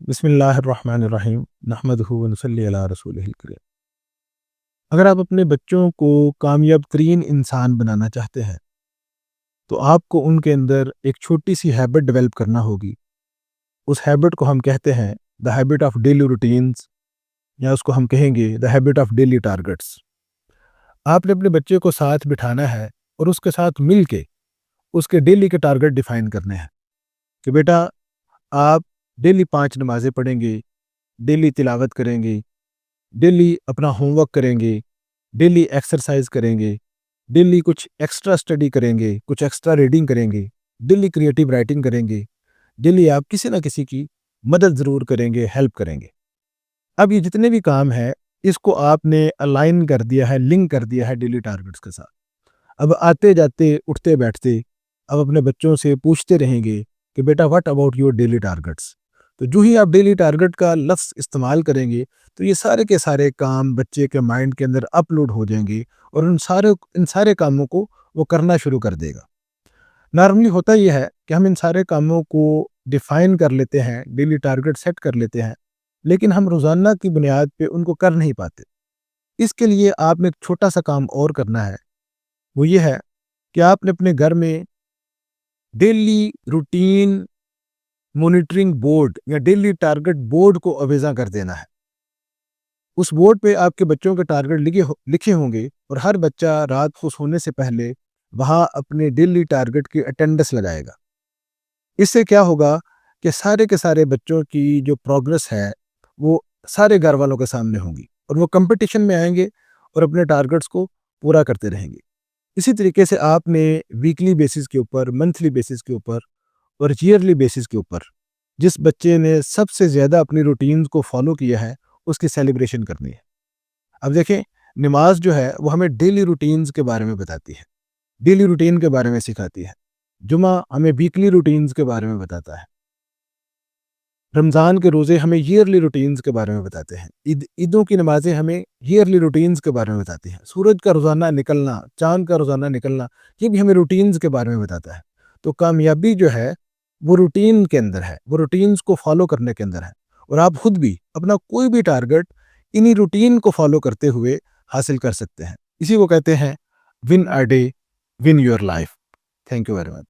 بسم اللہ الرحمن الرحیم نحمدہ و نصلی علی رسولہ الکریم۔ اگر آپ اپنے بچوں کو کامیاب ترین انسان بنانا چاہتے ہیں تو آپ کو ان کے اندر ایک چھوٹی سی ہیبٹ ڈیولپ کرنا ہوگی۔ اس ہیبٹ کو ہم کہتے ہیں the habit of daily routines, یا اس کو ہم کہیں گے the habit of daily targets. آپ نے اپنے بچے کو ساتھ بٹھانا ہے اور اس کے ساتھ مل کے اس کے ڈیلی کے ٹارگٹ ڈیفائن کرنے ہیں کہ بیٹا آپ ڈیلی 5 نمازیں پڑھیں گے، ڈیلی تلاوت کریں گے، ڈیلی اپنا ہوم ورک کریں گے، ڈیلی ایکسرسائز کریں گے، ڈیلی کچھ ایکسٹرا اسٹڈی کریں گے، کچھ ایکسٹرا ریڈنگ کریں گے، ڈیلی کریٹیو رائٹنگ کریں گے، ڈیلی آپ کسی نہ کسی کی مدد ضرور کریں گے، ہیلپ کریں گے۔ اب یہ جتنے بھی کام ہیں اس کو آپ نے الائن کر دیا ہے، لنک کر دیا ہے ڈیلی ٹارگٹس کے ساتھ۔ اب آتے جاتے اٹھتے بیٹھتے اب اپنے بچوں سے پوچھتے رہیں گے کہ بیٹا what about your daily targets. تو جو ہی آپ ڈیلی ٹارگٹ کا لفظ استعمال کریں گے تو یہ سارے کے سارے کام بچے کے مائنڈ کے اندر اپلوڈ ہو جائیں گے اور ان سارے کاموں کو وہ کرنا شروع کر دے گا۔ نارملی ہوتا یہ ہے کہ ہم ان سارے کاموں کو ڈیفائن کر لیتے ہیں، ڈیلی ٹارگٹ سیٹ کر لیتے ہیں، لیکن ہم روزانہ کی بنیاد پہ ان کو کر نہیں پاتے۔ اس کے لیے آپ نے ایک چھوٹا سا کام اور کرنا ہے، وہ یہ ہے کہ آپ نے اپنے گھر میں ڈیلی روٹین مانیٹرنگ بورڈ یا ڈیلی ٹارگٹ بورڈ کو اویزا کر دینا ہے۔ اس بورڈ پہ آپ کے بچوں کے ٹارگٹ لکھے ہوں گے اور ہر بچہ رات کو سونے سے پہلے وہاں اپنے ڈیلی ٹارگٹ کی اٹینڈنس لگائے گا۔ اس سے کیا ہوگا کہ سارے کے سارے بچوں کی جو پروگرس ہے وہ سارے گھر والوں کے سامنے ہوں گی اور وہ کمپٹیشن میں آئیں گے اور اپنے ٹارگٹس کو پورا کرتے رہیں گے۔ اسی طریقے سے آپ نے ویکلی بیسس کے اوپر، منتھلی بیسس کے اوپر اور ایئرلی بیسس کے اوپر جس بچے نے سب سے زیادہ اپنی روٹینز کو فالو کیا ہے اس کی سیلیبریشن کرنی ہے۔ اب دیکھیں، نماز جو ہے وہ ہمیں ڈیلی روٹینز کے بارے میں بتاتی ہے، ڈیلی روٹین کے بارے میں سکھاتی ہے۔ جمعہ ہمیں ویکلی روٹینز کے بارے میں بتاتا ہے۔ رمضان کے روزے ہمیں ایئرلی روٹینز کے بارے میں بتاتے ہیں۔ عیدوں کی نمازیں ہمیں ایئرلی روٹینز کے بارے میں بتاتی ہیں۔ سورج کا روزانہ نکلنا، چاند کا روزانہ نکلنا، یہ بھی ہمیں روٹینز کے بارے میں بتاتا ہے۔ تو کامیابی جو ہے وہ روٹین کے اندر ہے، وہ روٹینز کو فالو کرنے کے اندر ہے، اور آپ خود بھی اپنا کوئی بھی ٹارگٹ انہی روٹین کو فالو کرتے ہوئے حاصل کر سکتے ہیں۔ اسی کو کہتے ہیں one a day one your life. Thank you very much.